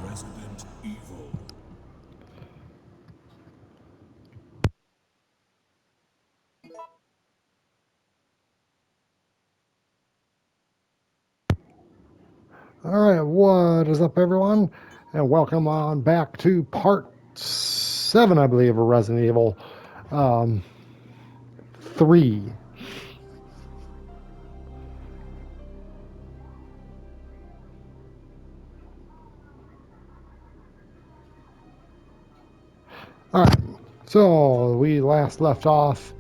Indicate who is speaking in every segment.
Speaker 1: Resident Evil.
Speaker 2: All right, what is up, everyone? And welcome on back to part 7, I believe, of Resident Evil 3. All right, so we last left off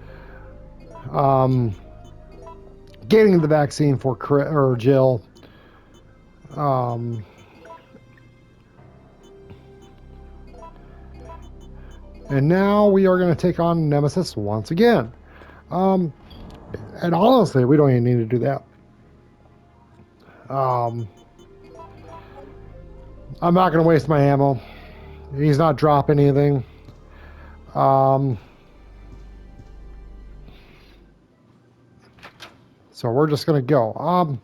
Speaker 2: getting the vaccine for Jill. And now we are going to take on Nemesis once again. And honestly, we don't even need to do that. I'm not going to waste my ammo. He's not dropping anything. So we're just going to go.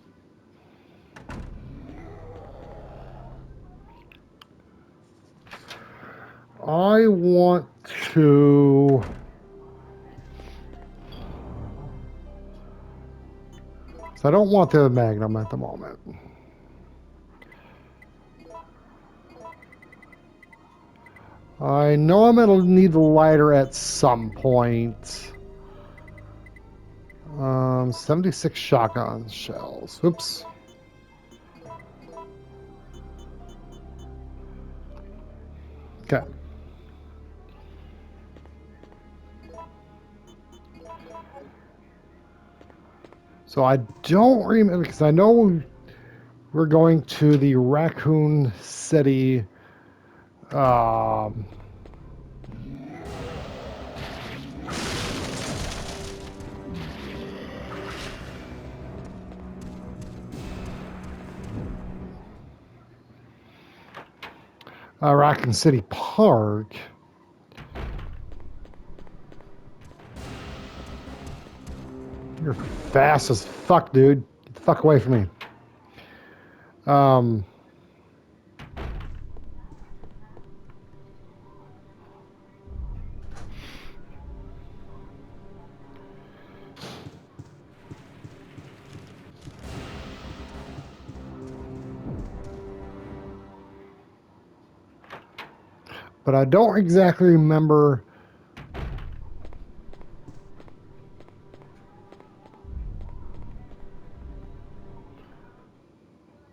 Speaker 2: I want to... So I don't want the Magnum at the moment. I know I'm going to need the lighter at some point. 76 shotgun shells. Oops. Okay. So I don't remember, because I know we're going to the Raccoon City Raccoon City Park. You're fast as fuck, dude. Get the fuck away from me. But I don't exactly remember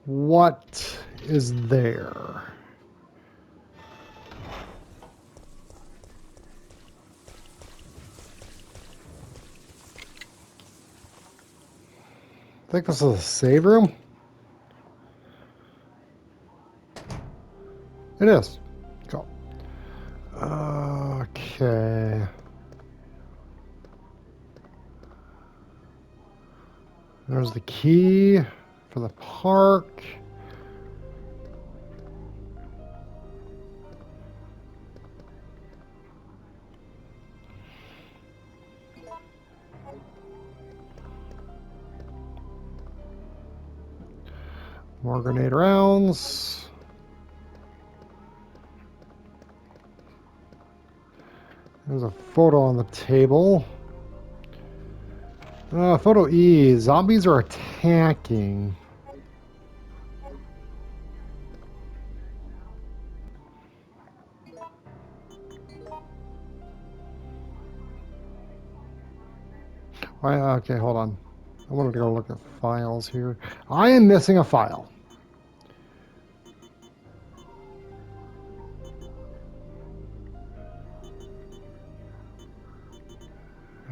Speaker 2: what is there. I think this is a save room. It is. Go. Okay. There's the key for the park. More grenade rounds. There's a photo on the table. Photo E. Zombies are attacking. Okay, hold on. I wanted to go look at files here. I am missing a file.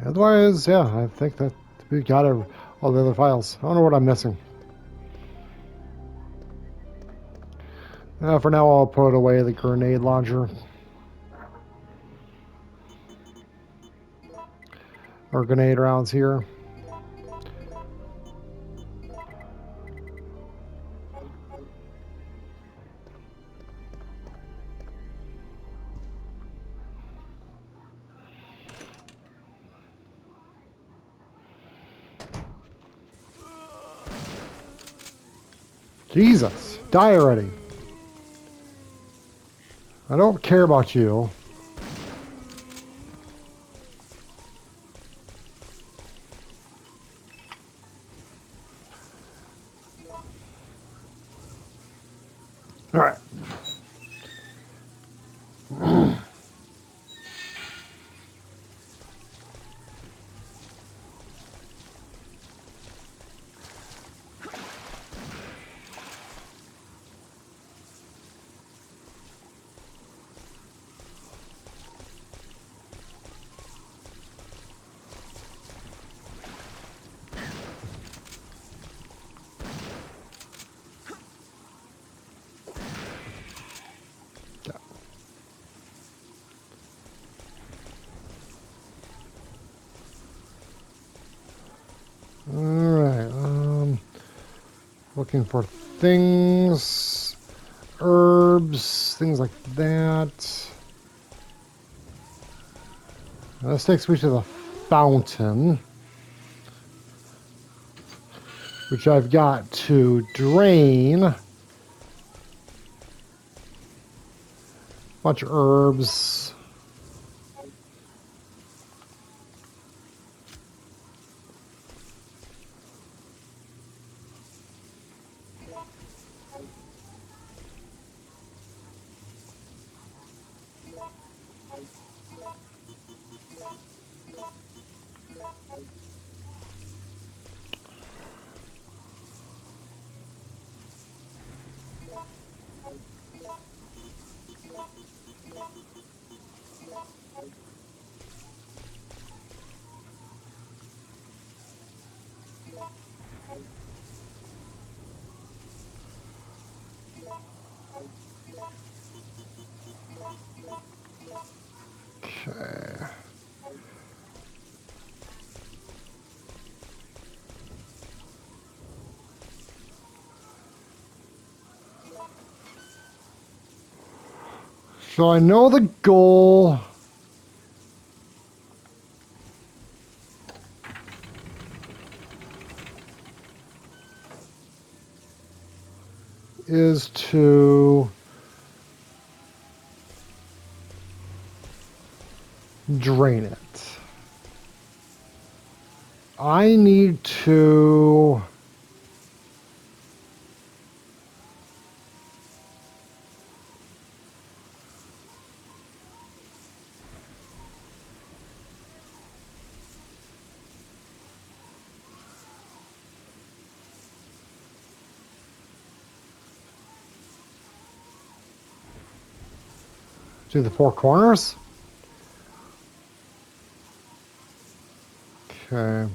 Speaker 2: Otherwise, yeah, I think that we got all the other files. I don't know what I'm missing. For now, I'll put away the grenade launcher. Or grenade rounds here. Jesus, die already. I don't care about you. All right. All right. Looking for things, herbs, things like that. This takes me to the fountain, which I've got to drain. A bunch of herbs. Okay. So I know the goal is to drain it. I need to do the four corners. Okay.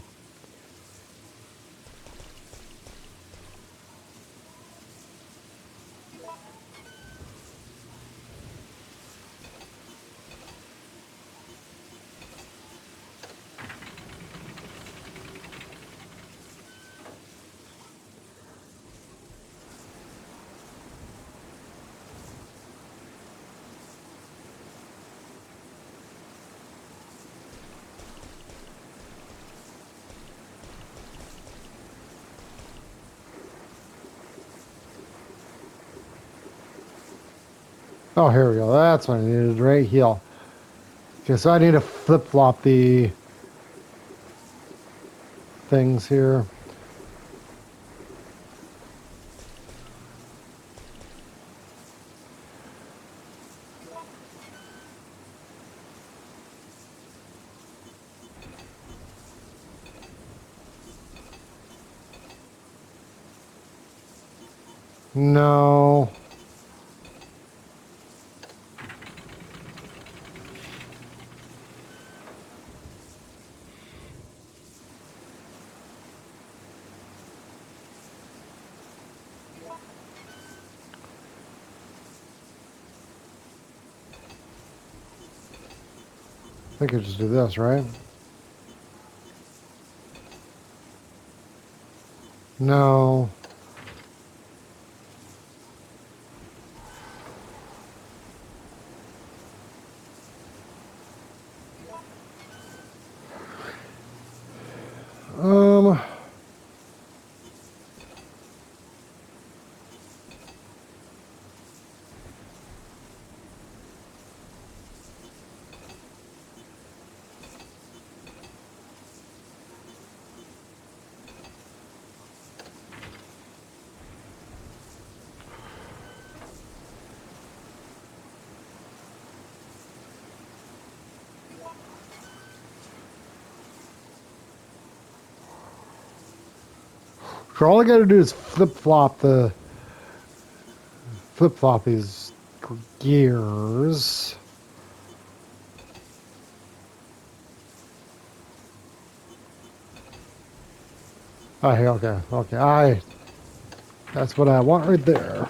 Speaker 2: Oh, here we go. That's what I needed right here. Okay, so I need to flip-flop the things here. No. I think I just do this, right? No. Um, All I gotta do is flip-flop these gears. Oh, hey, okay. That's what I want right there.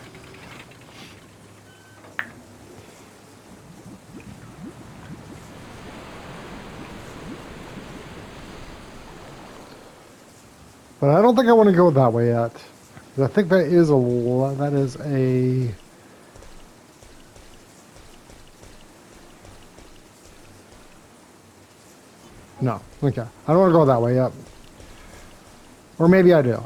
Speaker 2: But I don't think I want to go that way yet. I think that is a no. Okay, I don't want to go that way yet. Or maybe I do.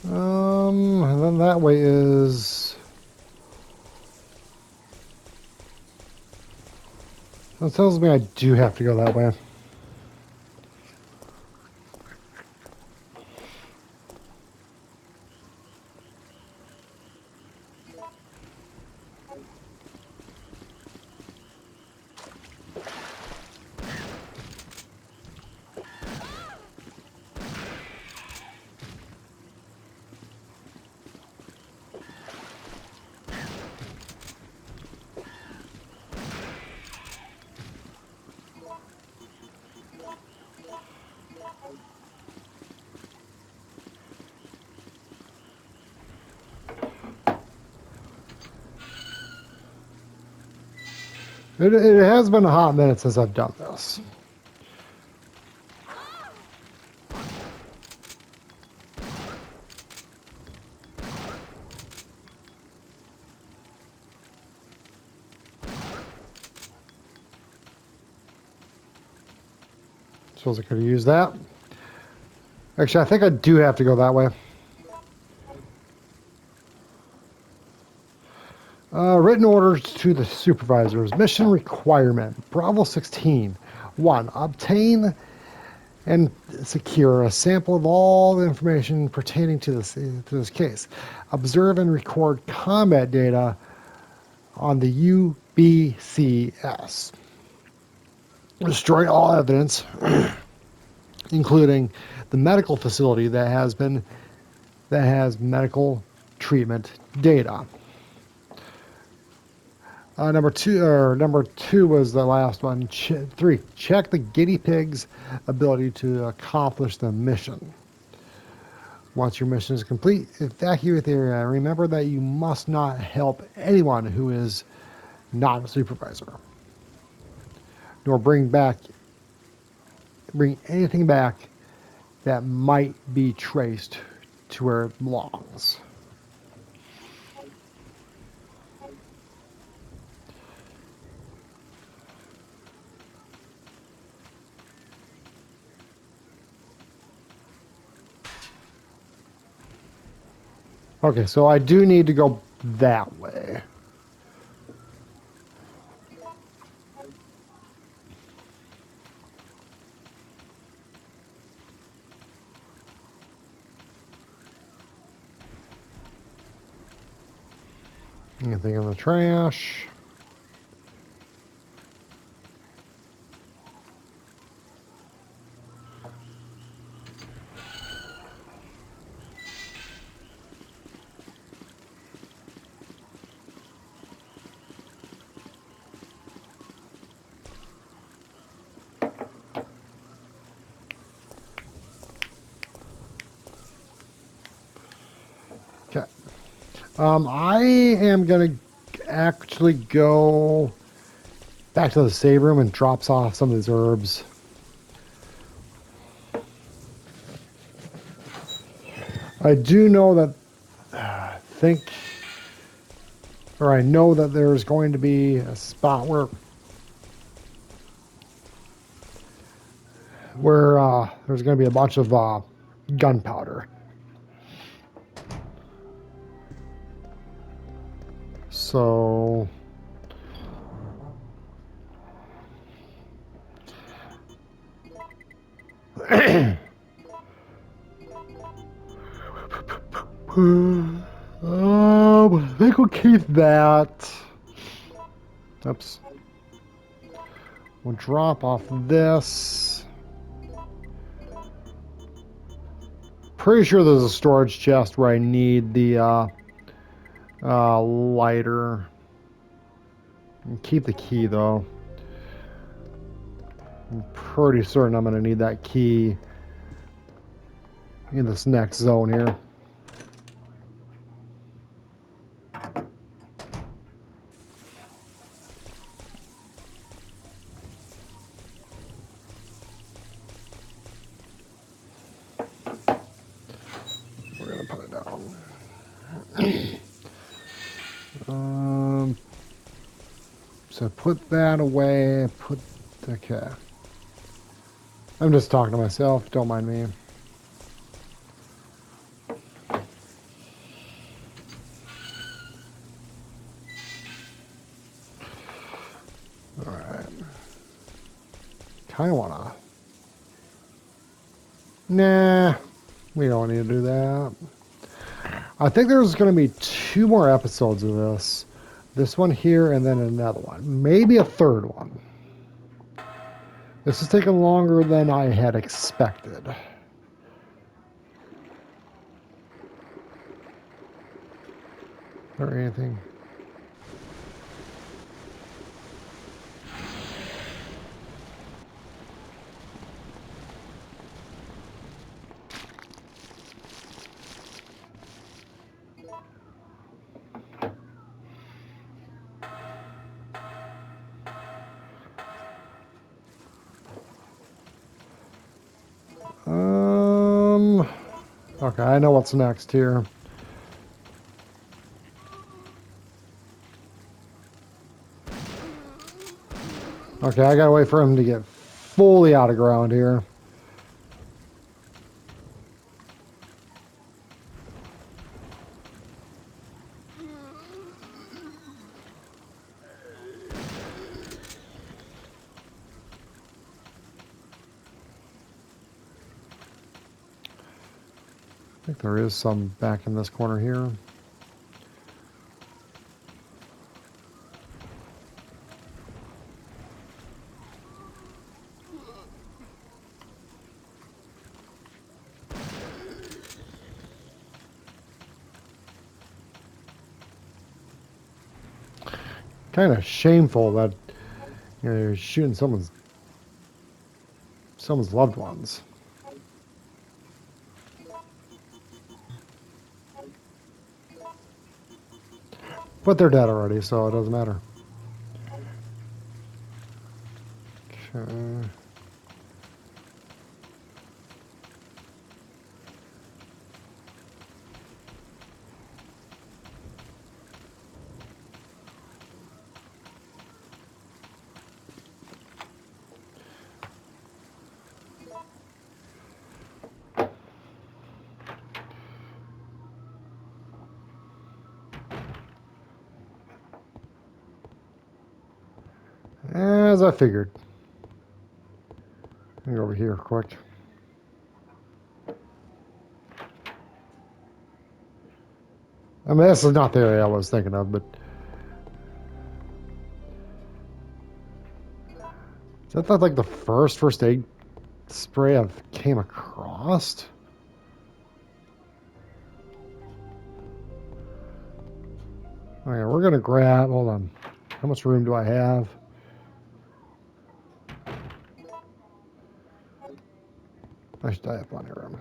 Speaker 2: And then that way is... That tells me I do have to go that way. It has been a hot minute since I've done this. Suppose I could have used that. Actually, I think I do have to go that way. Written orders to the supervisors. Mission requirement. Bravo 16. 1. Obtain and secure a sample of all the information pertaining to this case. Observe and record combat data on the UBCS. Destroy all evidence, including the medical facility that has medical treatment data. Number two was the last one. 3. Check the guinea pig's ability to accomplish the mission. Once your mission is complete, evacuate the area. Remember that you must not help anyone who is not a supervisor, nor bring anything back that might be traced to where it belongs. Okay, so I do need to go that way. Anything in the trash? Okay. I am going to actually go back to the save room and drops off some of these herbs. I do know that I know that there's going to be a spot where there's going to be a bunch of gunpowder. So I think we'll keep that. Oops. We'll drop off this. Pretty sure there's a storage chest where I need the lighter. Keep the key though. I'm pretty certain I'm going to need that key in this next zone here. We're going to put it down. So put that away. Okay. I'm just talking to myself. Don't mind me. Alright. Kind of want to... Nah. We don't need to do that. I think there's going to be 2 more episodes of this. This one here and then another one. Maybe a third one. This is taking longer than I had expected. Or anything. Okay, I know what's next here. Okay, I gotta wait for him to get fully out of ground here. I think there is some back in this corner here. Kind of shameful that you're shooting someone's loved ones. But they're dead already, so it doesn't matter. Okay. As I figured. Let me go over here quick. I mean, this is not the area I was thinking of, but... Is that like the first aid spray I've came across? Okay, we're gonna grab, hold on. How much room do I have? I should have plenty of room.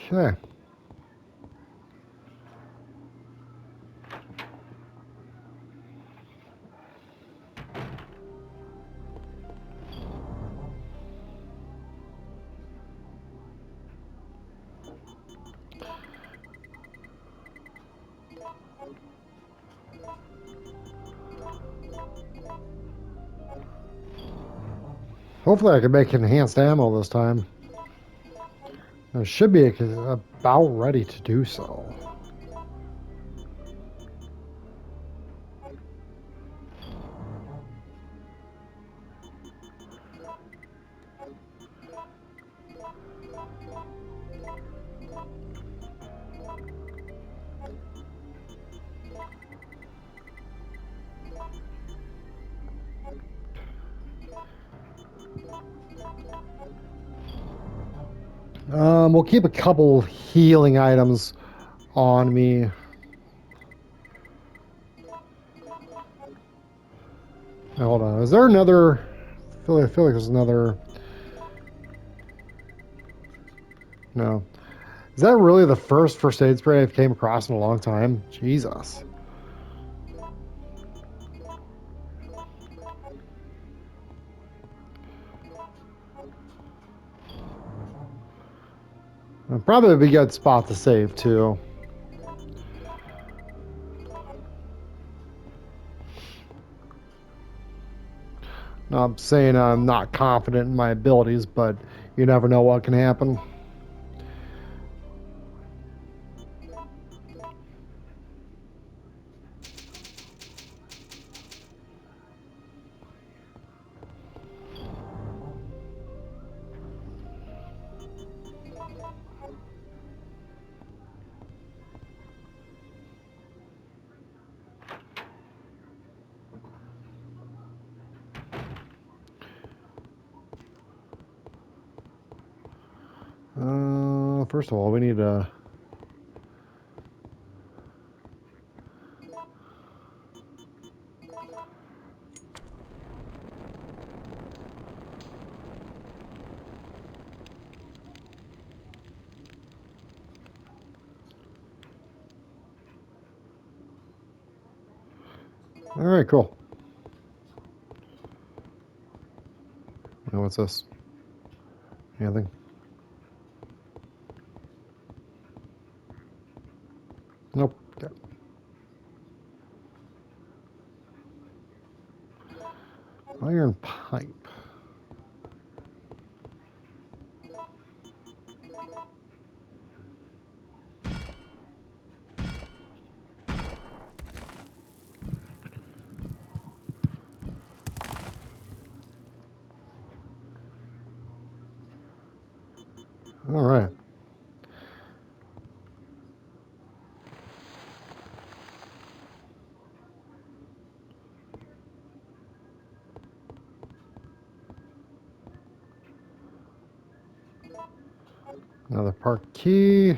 Speaker 2: Okay. Hopefully I can make enhanced ammo this time. I should be about ready to do so. We'll keep a couple healing items on me. Now, hold on. Is there another? I feel like there's another. No. Is that really the first aid spray I've came across in a long time? Jesus. Probably a good spot to save too. Not saying I'm not confident in my abilities, but you never know what can happen. First of all, we need to. All right, cool. Now what's this? Anything? Nope. Okay. Iron pipe. All right. Another park key.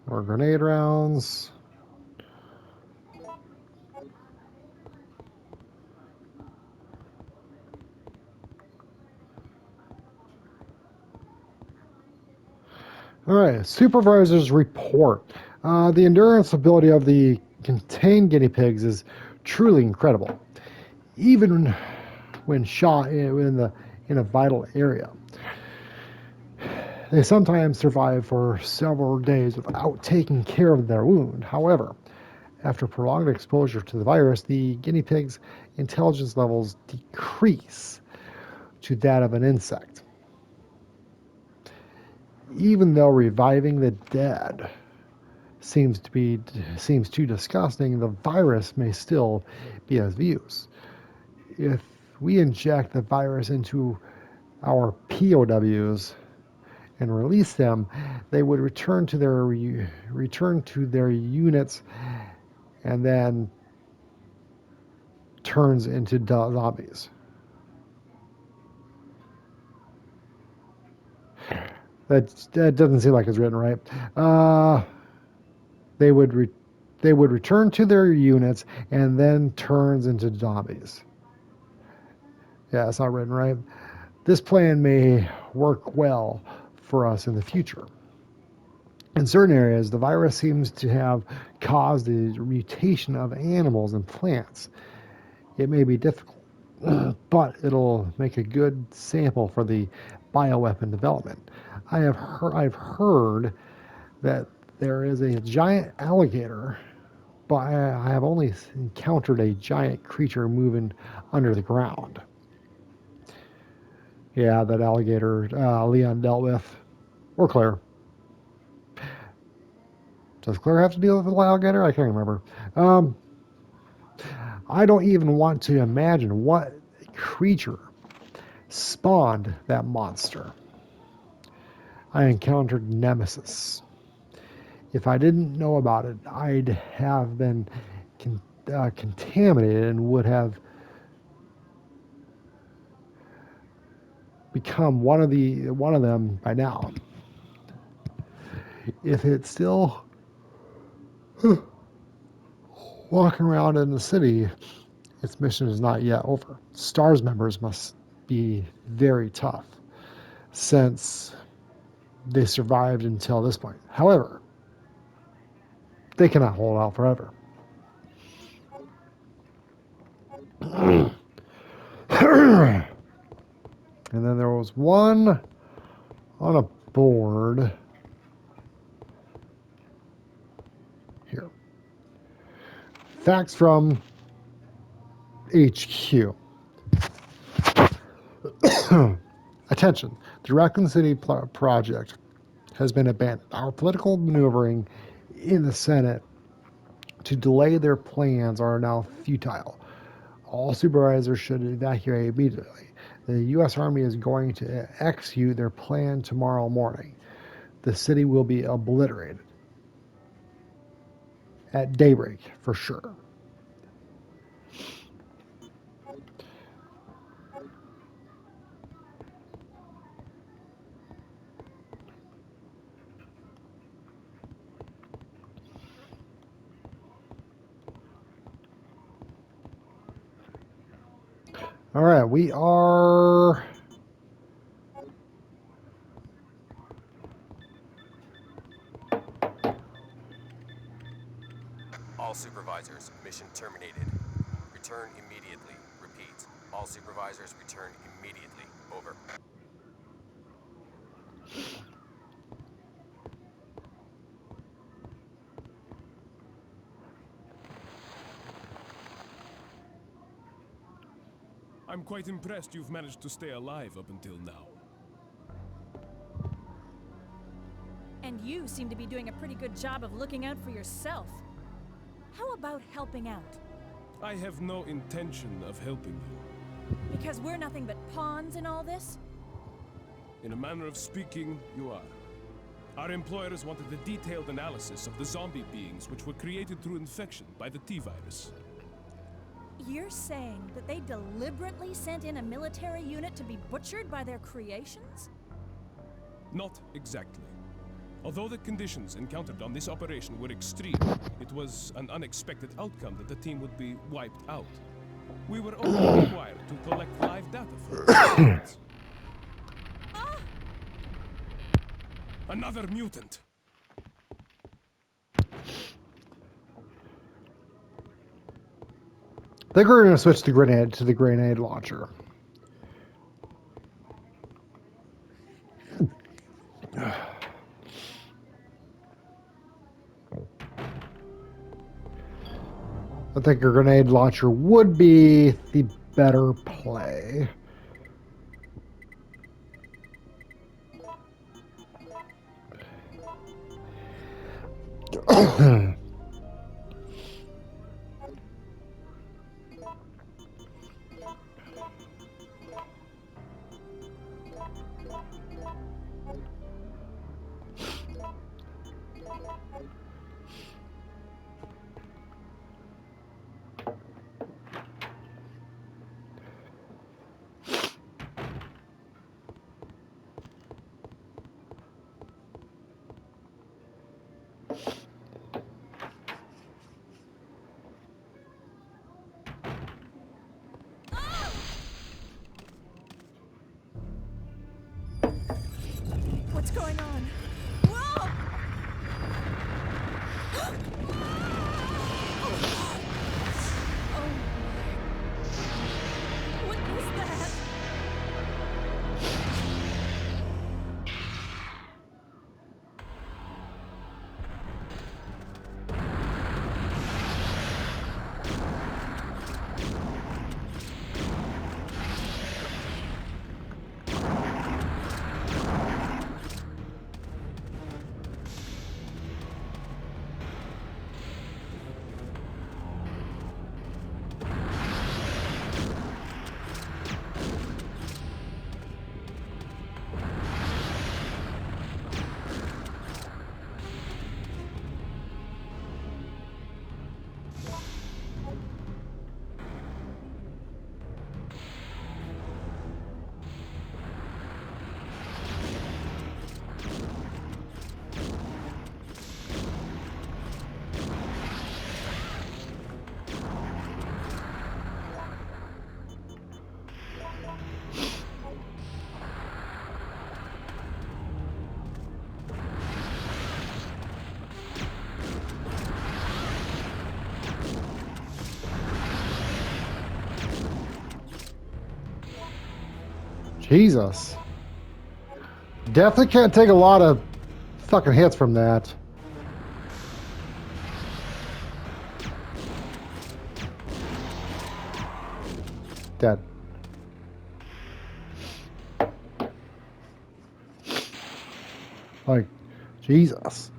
Speaker 2: More grenade rounds. All right, supervisor's report. The endurance ability of the contained guinea pigs is truly incredible, even when shot in a vital area. They sometimes survive for several days without taking care of their wound. However, after prolonged exposure to the virus, the guinea pig's intelligence levels decrease to that of an insect. Even though reviving the dead seems too disgusting, the virus may still be of use. If we inject the virus into our POWs and release them, they would return to their units and then turns into zombies. That doesn't seem like it's written right. They would they would return to their units and then turns into zombies. Yeah, it's not written right. This plan may work well for us in the future. In certain areas, the virus seems to have caused the mutation of animals and plants. It may be difficult, but it'll make a good sample for the bioweapon development. I've heard that there is a giant alligator, but I have only encountered a giant creature moving under the ground. Yeah, that alligator Leon dealt with. Or Claire. Does Claire have to deal with the alligator? I can't remember. Um, I don't even want to imagine what creature spawned that monster. I encountered Nemesis. If I didn't know about it, I'd have been contaminated and would have become one of them by now. If it's still walking around in the city, its mission is not yet over. STARS members must be very tough since they survived until this point. However, they cannot hold out forever. And then there was one on a board here. Facts from HQ. Attention, the Raccoon City project has been abandoned. Our political maneuvering in the Senate to delay their plans are now futile. All supervisors should evacuate immediately. The U.S. Army is going to execute their plan tomorrow morning. The city will be obliterated at daybreak for sure. All right, we are.
Speaker 1: All supervisors, mission terminated. Return immediately. Repeat. All supervisors return immediately. Over.
Speaker 3: I'm quite impressed you've managed to stay alive up until now.
Speaker 4: And you seem to be doing a pretty good job of looking out for yourself. How about helping out?
Speaker 3: I have no intention of helping you.
Speaker 4: Because we're nothing but pawns in all this?
Speaker 3: In a manner of speaking, you are. Our employers wanted a detailed analysis of the zombie beings which were created through infection by the T-virus.
Speaker 4: You're saying that they deliberately sent in a military unit to be butchered by their creations?
Speaker 3: Not exactly. Although the conditions encountered on this operation were extreme, it was an unexpected outcome that the team would be wiped out. We were only required to collect live data from it. Another mutant!
Speaker 2: I think we're going to switch the grenade to the grenade launcher. I think a grenade launcher would be the better play.
Speaker 4: What's going on? Whoa!
Speaker 2: Jesus. Definitely can't take a lot of fucking hits from that. Dead. Like, Jesus.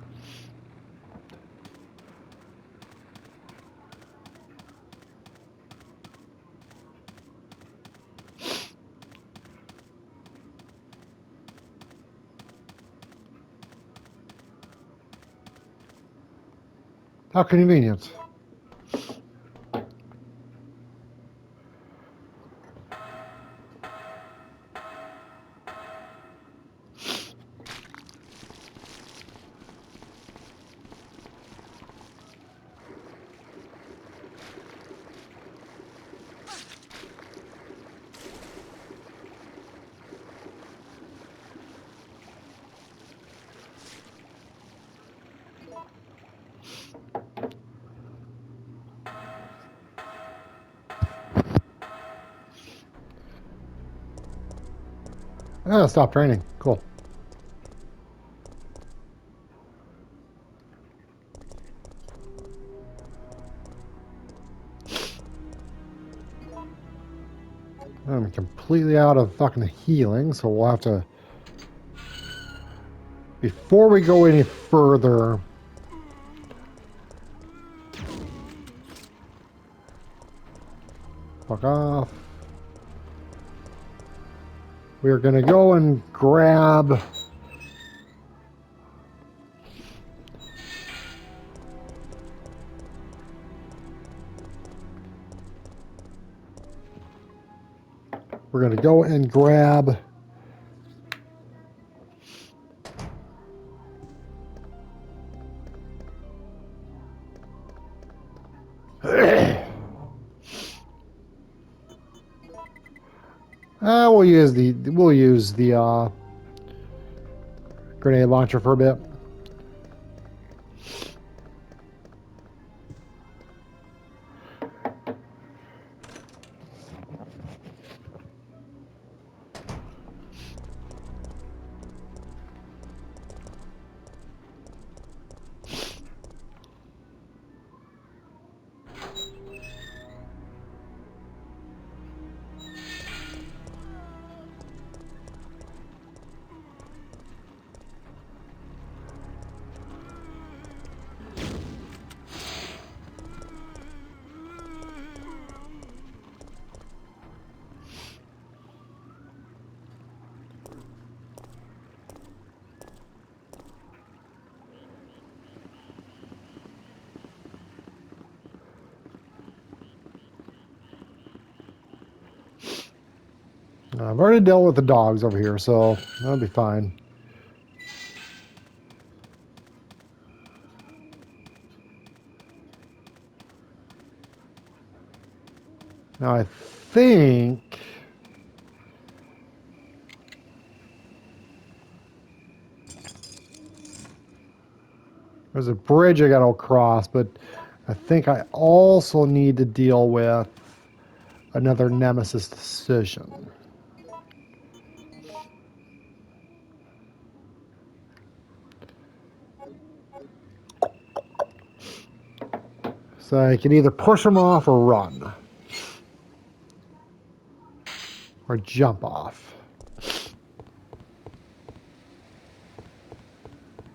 Speaker 2: How convenient. Oh, stop training. Cool. I'm completely out of fucking healing, so we'll have to... Before we go any further... Fuck off. We're gonna go and grab... We're gonna go and grab... we'll use the grenade launcher for a bit. I've already dealt with the dogs over here, so that'll be fine. Now I think... There's a bridge I gotta cross, but I think I also need to deal with another Nemesis decision. So I can either push them off or run. Or jump off.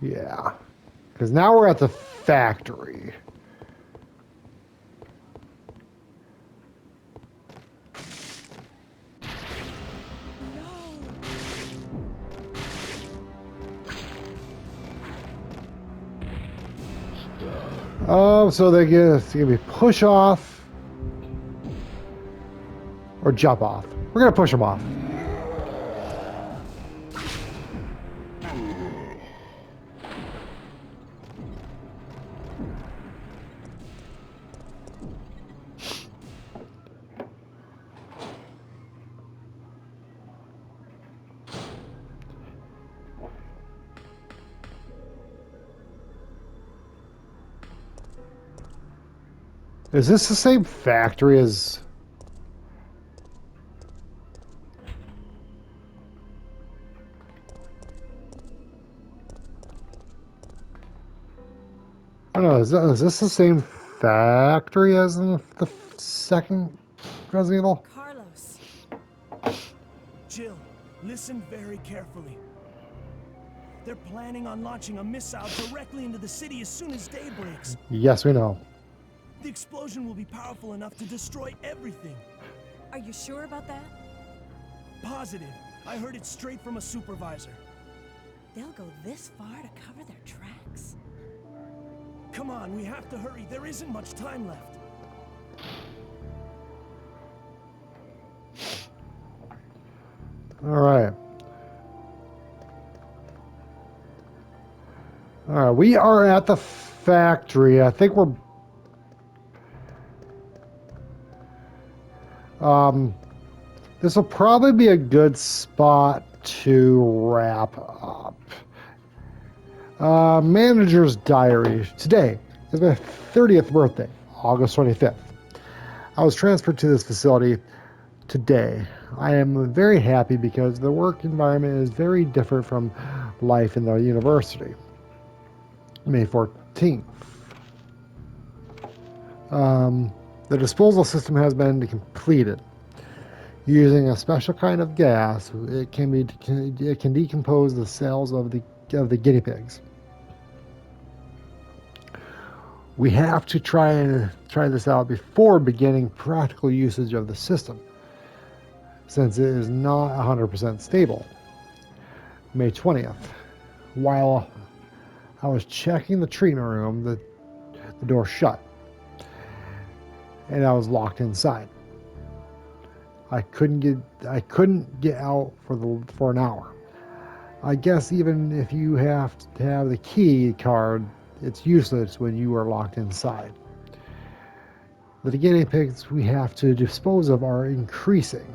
Speaker 2: Yeah. Because now we're at the factory. Oh, so they give me push off or jump off. We're gonna push them off. Is this the same factory as... I don't know, is this the same factory as in the second Resident Evil?
Speaker 4: Carlos.
Speaker 5: Jill, listen very carefully. They're planning on launching a missile directly into the city as soon as day breaks.
Speaker 2: Yes, we know.
Speaker 5: The explosion will be powerful enough to destroy everything.
Speaker 4: Are you sure about that?
Speaker 5: Positive. I heard it straight from a supervisor.
Speaker 4: They'll go this far to cover their tracks?
Speaker 5: Come on, we have to hurry. There isn't much time left.
Speaker 2: All right. All right, we are at the factory. I think we're... this will probably be a good spot to wrap up. Manager's diary. Today is my 30th birthday, August 25th. I was transferred to this facility today. I am very happy because the work environment is very different from life in the university. May 14th. The disposal system has been completed. Using a special kind of gas, it can decompose the cells of the guinea pigs. We have to try this out before beginning practical usage of the system, since it is not 100% stable. May 20th. While I was checking the treatment room, the door shut, and I was locked inside. I couldn't get out for an hour. I guess even if you have to have the key card, it's useless when you are locked inside. The guinea pigs we have to dispose of are increasing.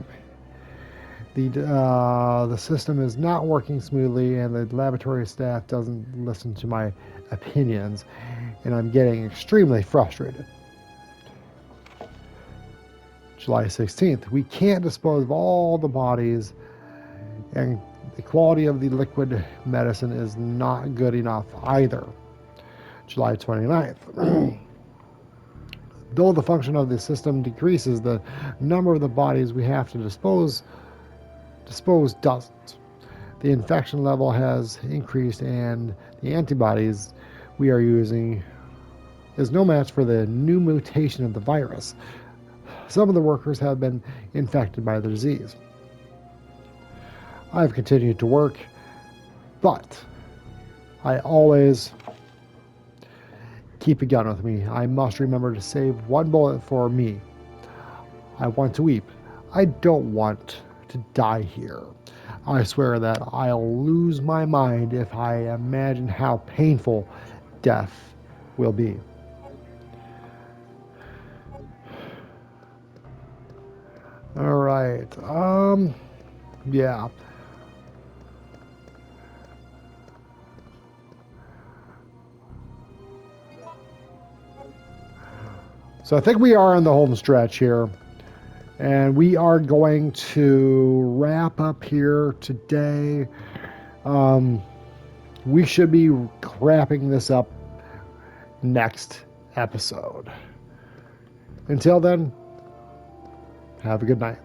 Speaker 2: The system is not working smoothly, and the laboratory staff doesn't listen to my opinions, and I'm getting extremely frustrated. July 16th. We can't dispose of all the bodies, and the quality of the liquid medicine is not good enough either. July 29th. Though the function of the system decreases, the number of the bodies we have to dispose doesn't. The infection level has increased, and the antibodies we are using is no match for the new mutation of the virus. Some of the workers have been infected by the disease. I've continued to work, but I always keep a gun with me. I must remember to save one bullet for me. I want to weep. I don't want to die here. I swear that I'll lose my mind if I imagine how painful death will be. All right. Yeah. So I think we are on the home stretch here, and we are going to wrap up here today. We should be wrapping this up next episode. Until then, have a good night.